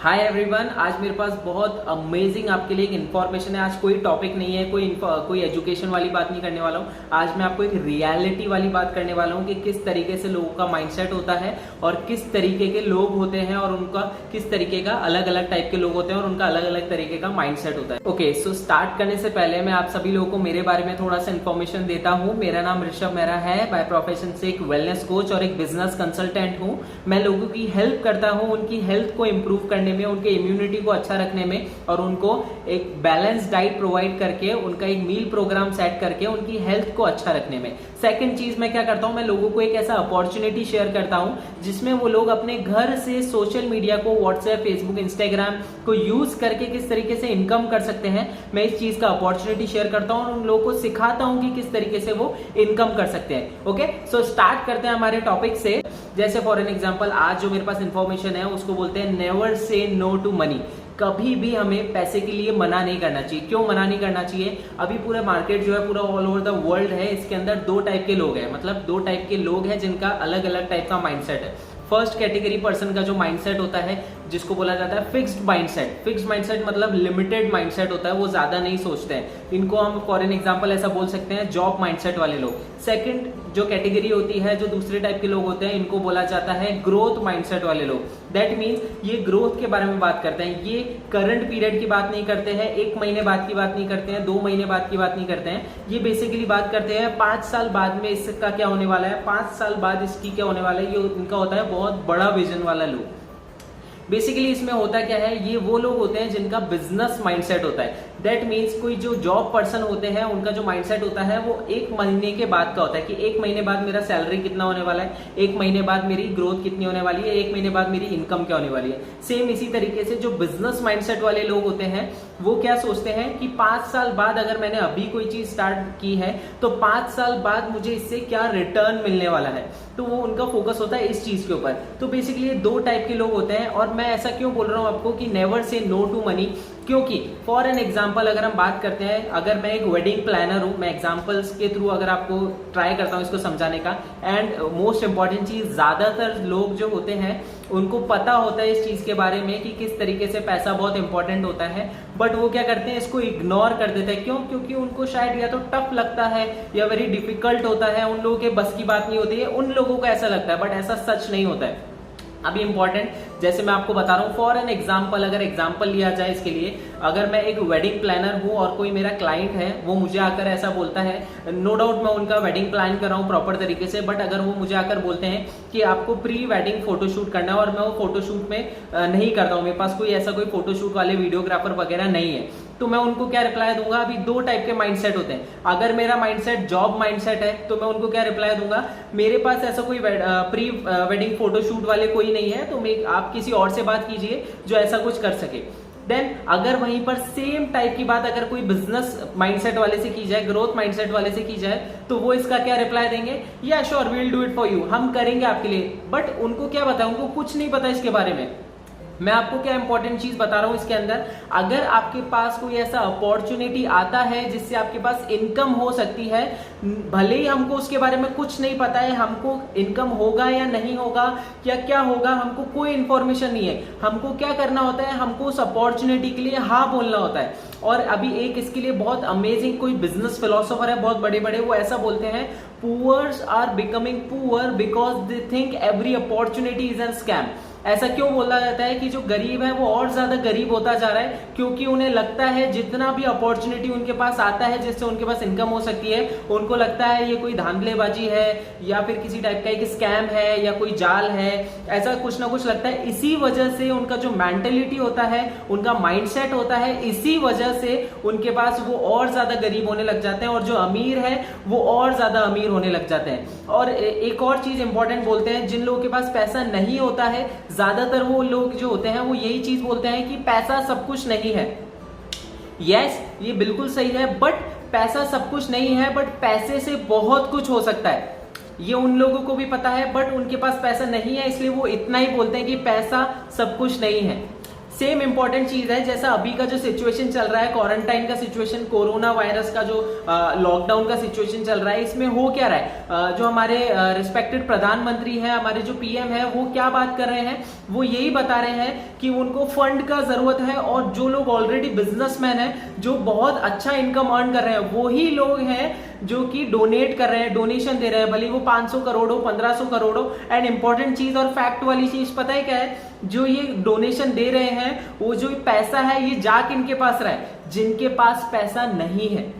Hi everyone, आज मेरे पास बहुत अमेजिंग आपके लिए एक इन्फॉर्मेशन है। आज कोई टॉपिक नहीं है, कोई एजुकेशन वाली बात नहीं करने वाला हूँ। आज मैं आपको एक रियलिटी वाली बात करने वाला हूँ कि किस तरीके से लोगों का माइंडसेट होता है और किस तरीके के लोग होते हैं और उनका किस तरीके का अलग अलग टाइप के लोग होते हैं और उनका अलग अलग तरीके का माइंडसेट होता है। ओके, सो स्टार्ट करने से पहले मैं आप सभी लोगों को मेरे बारे में थोड़ा सा इन्फॉर्मेशन देता हूँ। मेरा नाम ऋषभ मेहरा है। बाय प्रोफेशन से एक वेलनेस कोच और एक बिजनेस कंसल्टेंट हूँ। मैं लोगों की हेल्प करता हूँ उनकी हेल्थ को इम्प्रूव करने में, उनके इम्यूनिटी को अच्छा रखने में और उनको एक बैलेंस डाइट प्रोवाइड करके, उनका एक मील प्रोग्राम सेट करके उनकी हेल्थ को अच्छा रखने में। सेकंड चीज मैं क्या करता हूं, मैं लोगों को एक ऐसा अपॉर्चुनिटी शेयर करता हूं जिसमें वो लोग अपने घर से सोशल मीडिया को, व्हाट्सएप, फेसबुक, इंस्टाग्राम को यूज करके किस तरीके से इनकम कर सकते हैं। मैं इस चीज का अपॉर्चुनिटी शेयर करता हूं और उन लोगों को सिखाता हूं कि किस तरीके से वो इनकम कर सकते हैं। ओके, सो स्टार्ट करते हैं हमारे टॉपिक से। जैसे फॉर एन एग्जांपल, आज जो मेरे पास इंफॉर्मेशन है उसको बोलते हैं never say no to money. कभी भी हमें पैसे के लिए मना नहीं करना चाहिए। क्यों मना नहीं करना चाहिए? अभी पूरा मार्केट जो है, पूरा ऑल ओवर द वर्ल्ड है, इसके अंदर दो टाइप के लोग हैं। मतलब दो टाइप के लोग हैं जिनका अलग अलग टाइप का माइंडसेट है। फर्स्ट कैटेगरी पर्सन का जो माइंडसेट होता है जिसको बोला जाता है फिक्स्ड माइंडसेट। फिक्स्ड माइंडसेट मतलब लिमिटेड माइंडसेट होता है, वो ज्यादा नहीं सोचते हैं। इनको हम फॉर एन एग्जांपल ऐसा बोल सकते हैं जॉब माइंडसेट वाले लोग। सेकंड जो कैटेगरी होती है, जो दूसरे टाइप के लोग होते हैं, इनको बोला जाता है ग्रोथ माइंडसेट वाले लोग। दैट मीन्स ये ग्रोथ के बारे में बात करते हैं। ये करंट पीरियड की बात नहीं करते हैं, 1 महीने बाद की बात नहीं करते हैं, 2 महीने बाद की बात नहीं करते हैं। ये बेसिकली बात करते हैं 5 साल बाद में इसका क्या होने वाला है, 5 साल बाद इसकी क्या होने वाला है। ये इनका होता है बहुत बड़ा विजन वाला लोग। बेसिकली इसमें होता क्या है, ये वो लोग होते हैं जिनका बिजनेस माइंडसेट होता है। दैट मीन्स कोई जो जॉब पर्सन होते हैं उनका जो माइंडसेट होता है वो 1 महीने के बाद का होता है कि 1 महीने बाद मेरा सैलरी कितना होने वाला है, 1 महीने बाद मेरी ग्रोथ कितनी होने वाली है, 1 महीने बाद मेरी इनकम क्या होने वाली है। सेम इसी तरीके से जो बिजनेस माइंडसेट वाले लोग होते हैं वो क्या सोचते हैं कि 5 साल बाद अगर मैंने अभी कोई चीज स्टार्ट की है तो 5 साल बाद मुझे इससे क्या रिटर्न मिलने वाला है। तो वो उनका फोकस होता है इस चीज के ऊपर। तो बेसिकली ये दो टाइप के लोग होते हैं। और मैं ऐसा क्यों बोल रहा हूं आपको कि never say no to money, क्योंकि फॉर एन एग्जाम्पल अगर हम बात करते हैं, अगर मैं एक वेडिंग प्लानर हूं, मैं एग्जाम्पल्स के थ्रू अगर आपको ट्राई करता हूं इसको समझाने का। एंड मोस्ट इंपॉर्टेंट चीज, ज्यादातर लोग जो होते हैं उनको पता होता है इस चीज के बारे में कि किस तरीके से पैसा बहुत इंपॉर्टेंट होता है, बट वो क्या करते हैं, इसको इग्नोर कर देते हैं। क्यों? क्योंकि उनको शायद या तो टफ लगता है या वेरी डिफिकल्ट होता है, उन लोगों के बस की बात नहीं होती है, उन लोगों को ऐसा लगता है, बट ऐसा सच नहीं होता है। अभी इंपॉर्टेंट, जैसे मैं आपको बता रहा हूँ फॉर एन एग्जाम्पल, अगर एग्जाम्पल लिया जाए इसके लिए, अगर मैं एक वेडिंग प्लानर हूँ और कोई मेरा क्लाइंट है, वो मुझे आकर ऐसा बोलता है, नो डाउट मैं उनका वेडिंग प्लान कर रहा हूँ प्रॉपर तरीके से, बट अगर वो मुझे आकर बोलते हैं कि आपको प्री वेडिंग फोटोशूट करना है और मैं वो फोटोशूट में नहीं करता हूँ, मेरे पास कोई ऐसा कोई फोटोशूट वाले वीडियोग्राफर वगैरह नहीं है, तो मैं उनको क्या रिप्लाई दूंगा? अभी दो टाइप के माइंडसेट होते हैं। अगर मेरा माइंडसेट जॉब माइंडसेट है तो मैं उनको क्या रिप्लाई दूंगा? मेरे पास ऐसा कोई प्री वेडिंग फोटोशूट वाले कोई नहीं है, तो आप किसी और से बात कीजिए जो ऐसा कुछ कर सके। देन अगर वहीं पर सेम टाइप की बात अगर कोई बिजनेस माइंडसेट वाले से की जाए, ग्रोथ माइंडसेट वाले से की जाए, तो वो इसका क्या रिप्लाई देंगे? या sure, we will do it for you, हम करेंगे आपके लिए। बट उनको क्या पता है? उनको कुछ नहीं पता इसके बारे में। मैं आपको क्या इंपॉर्टेंट चीज बता रहा हूं इसके अंदर, अगर आपके पास कोई ऐसा अपॉर्चुनिटी आता है जिससे आपके पास इनकम हो सकती है, भले ही हमको उसके बारे में कुछ नहीं पता है, हमको इनकम होगा या नहीं होगा या क्या होगा, हमको कोई इंफॉर्मेशन नहीं है, हमको क्या करना होता है? हमको उस अपॉर्चुनिटी के लिए हाँ बोलना होता है। और अभी एक इसके लिए बहुत अमेजिंग कोई बिजनेस फिलोसोफर है, बहुत बड़े बड़े, वो ऐसा बोलते हैं, poors are becoming poor because they think every opportunity is an scam. ऐसा क्यों बोला जाता है कि जो गरीब है वो और ज्यादा गरीब होता जा रहा है? क्योंकि उन्हें लगता है जितना भी अपॉर्चुनिटी उनके पास आता है जिससे उनके पास इनकम हो सकती है, उनको लगता है ये कोई धांधलेबाजी है या फिर किसी टाइप का एक स्कैम है या कोई जाल है, ऐसा कुछ ना कुछ लगता है। इसी वजह से उनका जो मेंटेलिटी होता है, उनका माइंडसेट होता है, इसी वजह से उनके पास वो और ज्यादा गरीब होने लग जाते हैं और जो अमीर है वो और ज्यादा अमीर होने लग जाते हैं। और एक और चीज इंपॉर्टेंट बोलते हैं, जिन लोगों के पास पैसा नहीं होता है, ज्यादातर वो लोग जो होते हैं वो यही चीज बोलते हैं कि पैसा सब कुछ नहीं है। यस, ये बिल्कुल सही है, बट पैसा सब कुछ नहीं है, बट पैसे से बहुत कुछ हो सकता है। ये उन लोगों को भी पता है, बट उनके पास पैसा नहीं है, इसलिए वो इतना ही बोलते हैं कि पैसा सब कुछ नहीं है। सेम इंपॉर्टेंट चीज है, जैसा अभी का जो सिचुएशन चल रहा है, क्वारंटाइन का सिचुएशन, कोरोना वायरस का जो लॉकडाउन का सिचुएशन चल रहा है, इसमें हो क्या रहा है, जो हमारे रिस्पेक्टेड प्रधानमंत्री हैं, हमारे जो पीएम है, वो क्या बात कर रहे हैं, वो यही बता रहे हैं कि उनको फंड का जरूरत है, और जो लोग ऑलरेडी बिजनेसमैन हैं, जो बहुत अच्छा इनकम अर्न कर रहे हैं, वो ही लोग हैं जो कि डोनेट कर रहे हैं, डोनेशन दे रहे हैं, भले वो 500 करोड़ हो, 1500 करोड़ हो। एंड इंपॉर्टेंट चीज और फैक्ट वाली चीज पता है क्या है, जो ये डोनेशन दे रहे हैं, वो जो पैसा है ये जा किनके पास रहा है, जिनके पास पैसा नहीं है।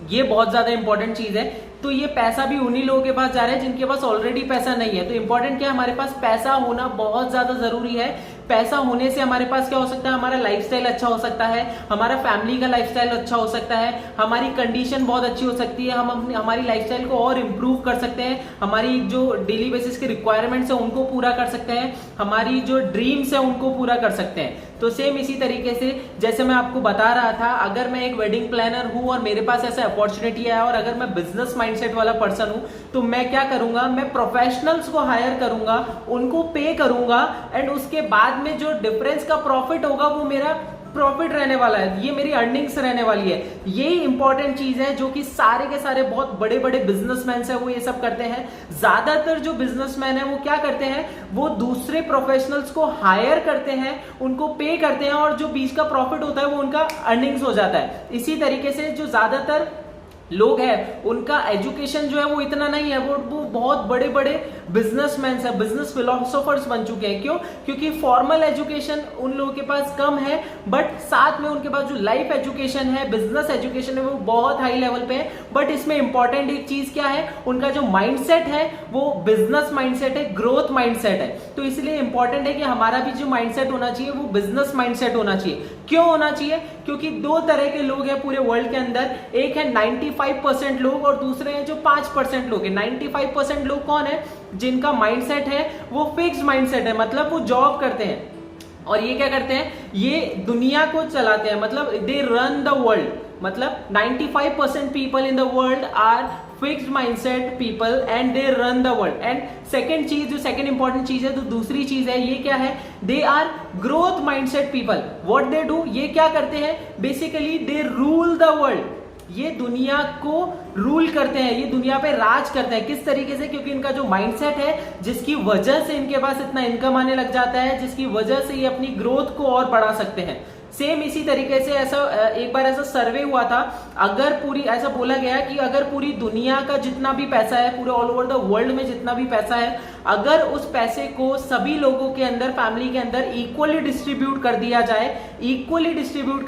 ये बहुत ज्यादा इंपॉर्टेंट चीज है। तो ये पैसा भी उन्हीं लोगों के पास जा रहा है जिनके पास ऑलरेडी पैसा नहीं है। तो इंपॉर्टेंट क्या है, हमारे पास पैसा होना बहुत ज्यादा जरूरी है। पैसा होने से हमारे पास क्या हो सकता है, हमारा लाइफस्टाइल अच्छा हो सकता है, हमारा फैमिली का लाइफस्टाइल अच्छा हो सकता है, हमारी कंडीशन बहुत अच्छी हो सकती है, हम अपनी हमारी लाइफस्टाइल को और इम्प्रूव कर सकते हैं, हमारी जो डेली बेसिस के रिक्वायरमेंट्स है उनको पूरा कर सकते हैं, हमारी जो ड्रीम्स है उनको पूरा कर सकते हैं। तो सेम इसी तरीके से जैसे मैं आपको बता रहा था, अगर मैं एक वेडिंग प्लानर हूं और मेरे पास ऐसा अपॉर्चुनिटी है, और अगर मैं बिजनेस माइंडसेट वाला पर्सन हूं, तो मैं क्या करूंगा, मैं प्रोफेशनल्स को हायर करूंगा, उनको पे करूंगा, एंड उसके बाद में जो डिफरेंस का प्रॉफिट होगा वो मेरा प्रॉफिट रहने वाला है, ये मेरी अर्निंग्स रहने वाली है। यही इंपॉर्टेंट चीज है जो कि सारे के सारे बहुत बड़े बड़े बिजनेसमैन है वो ये सब करते हैं। ज्यादातर जो बिजनेसमैन है वो क्या करते हैं, वो दूसरे प्रोफेशनल्स को हायर करते हैं, उनको पे करते हैं, और जो बीच का प्रॉफिट होता है वो उनका अर्निंग्स हो जाता है। इसी तरीके से जो ज्यादातर लोग हैं उनका एजुकेशन जो है वो इतना नहीं है, वो बहुत बड़े बड़े बिजनेसमैन है, बिजनेस फिलोसोफर्स बन चुके हैं। क्यों? क्योंकि फॉर्मल एजुकेशन उन लोगों के पास कम है, बट साथ में उनके पास जो लाइफ एजुकेशन है, बिजनेस एजुकेशन है, वो बहुत हाई लेवल पे है। बट इसमें इंपॉर्टेंट एक चीज क्या है, उनका जो माइंडसेट है वो बिजनेस माइंडसेट है, ग्रोथ माइंडसेट है। तो इसलिए इंपॉर्टेंट है कि हमारा भी जो माइंडसेट होना चाहिए वो बिजनेस माइंडसेट होना चाहिए। क्यों होना चाहिए? क्योंकि दो तरह के लोग हैं पूरे वर्ल्ड के अंदर, एक है 95% लोग और दूसरे हैं जो 5% लोग हैं। 95% लोग कौन है? जिनका माइंडसेट है वो फिक्स्ड माइंडसेट है, मतलब वो जॉब करते हैं, और ये क्या करते हैं, ये दुनिया को चलाते हैं, मतलब दे रन द वर्ल्ड। मतलब 95% people in the world are fixed mindset people and they run the world. And second चीज, जो सेकेंड इंपॉर्टेंट चीज है, तो दूसरी चीज है, ये क्या है, they are growth mindset people. What they do, ये क्या करते हैं, basically they rule the world. ये दुनिया को रूल करते हैं, ये दुनिया पे राज करते हैं। किस तरीके से? क्योंकि इनका जो माइंडसेट है, जिसकी वजह से इनके पास इतना इनकम आने लग जाता है, जिसकी वजह से ये अपनी ग्रोथ को और बढ़ा सकते हैं। सेम इसी तरीके से ऐसा एक बार ऐसा सर्वे हुआ था, अगर पूरी ऐसा बोला गया कि अगर पूरी दुनिया का जितना भी पैसा है, पूरे ऑल ओवर द वर्ल्ड में जितना भी पैसा है, अगर उस पैसे को सभी लोगों के अंदर, फैमिली के अंदर इक्वली डिस्ट्रीब्यूट कर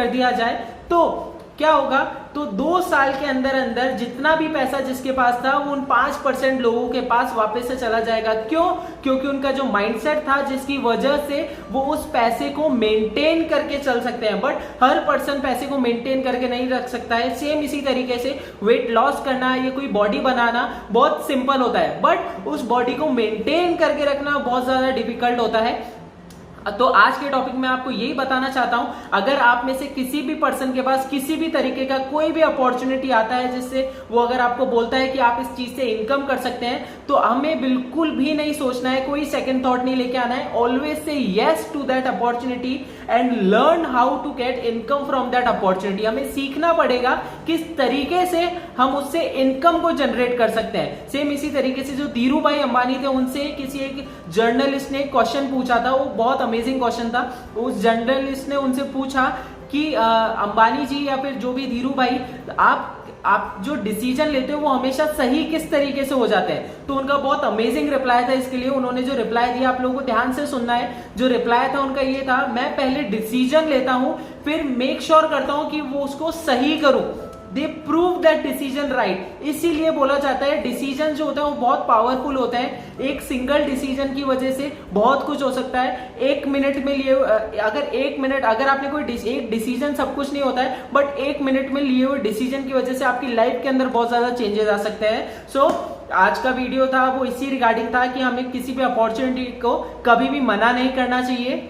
दिया जाए, तो क्या होगा, तो 2 साल के अंदर अंदर जितना भी पैसा जिसके पास था वो उन 5% लोगों के पास वापस से चला जाएगा। क्यों? क्योंकि उनका जो माइंडसेट था, जिसकी वजह से वो उस पैसे को मेंटेन करके चल सकते हैं। बट हर पर्सन पैसे को मेंटेन करके नहीं रख सकता है। सेम इसी तरीके से वेट लॉस करना या कोई बॉडी बनाना बहुत सिंपल होता है, बट उस बॉडी को मेंटेन करके रखना बहुत ज्यादा डिफिकल्ट होता है। तो आज के टॉपिक में आपको यही बताना चाहता हूं, अगर आप में से किसी भी पर्सन के पास किसी भी तरीके का कोई भी अपॉर्चुनिटी आता है, जिससे वो अगर आपको बोलता है कि आप इस चीज से इनकम कर सकते हैं, तो हमें बिल्कुल भी नहीं सोचना है, कोई सेकंड थॉट नहीं लेके आना है। Always say yes to that opportunity and learn how to get income from that opportunity. हमें सीखना पड़ेगा किस तरीके से हम उससे इनकम को जनरेट कर सकते हैं। सेम इसी तरीके से जो धीरू भाई अंबानी थे, उनसे किसी एक जर्नलिस्ट ने क्वेश्चन पूछा था, वो बहुत अमेजिंग क्वेश्चन था। उस जर्नलिस्ट ने उनसे पूछा कि अंबानी जी या फिर जो भी धीरू भाई, आप जो डिसीजन लेते हो वो हमेशा सही किस तरीके से हो जाते हैं? तो उनका बहुत अमेजिंग रिप्लाई था। इसके लिए उन्होंने जो रिप्लाई दिया, आप लोगों को ध्यान से सुनना है। जो रिप्लाई था उनका ये था, मैं पहले डिसीजन लेता हूं, फिर मेक श्योर करता हूं कि वो उसको सही करूं। They prove that decision right. इसीलिए बोला जाता है डिसीजन जो होता है वो बहुत पावरफुल होता है। एक सिंगल डिसीजन की वजह से बहुत कुछ हो सकता है। 1 मिनट में लिए, अगर आपने कोई एक डिसीजन सब कुछ नहीं होता है, बट 1 मिनट में लिए हुए डिसीजन की वजह से आपकी लाइफ के अंदर बहुत ज्यादा चेंजेस आ सकते हैं। सो आज का वीडियो था वो इसी रिगार्डिंग था कि हमें किसी भी अपॉर्चुनिटी को कभी भी मना नहीं करना चाहिए।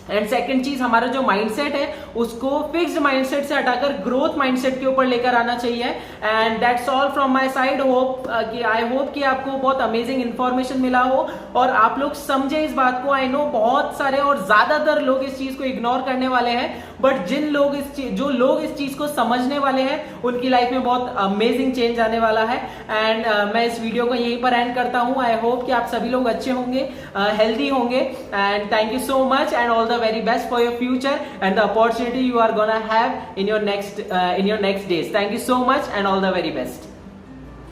एंड सेकंड चीज, हमारा जो माइंडसेट है उसको फिक्स्ड माइंडसेट से हटाकर ग्रोथ माइंडसेट के ऊपर लेकर आना चाहिए। And that's all from my side. I hope कि आपको बहुत अमेजिंग इंफॉर्मेशन मिला हो और आप लोग समझे इस बात को। आई नो बहुत सारे और ज्यादातर लोग इस चीज को इग्नोर करने वाले हैं, बट जो लोग इस चीज को समझने वाले हैं उनकी लाइफ में बहुत अमेजिंग चेंज आने वाला है। एंड मैं इस वीडियो को यहीं पर एंड करता हूं। आई होप कि आप सभी लोग अच्छे होंगे, हेल्दी होंगे, and thank you so much and all the very best for your future and the opportunity you are gonna have in your next days. Thank you so much and all the very best.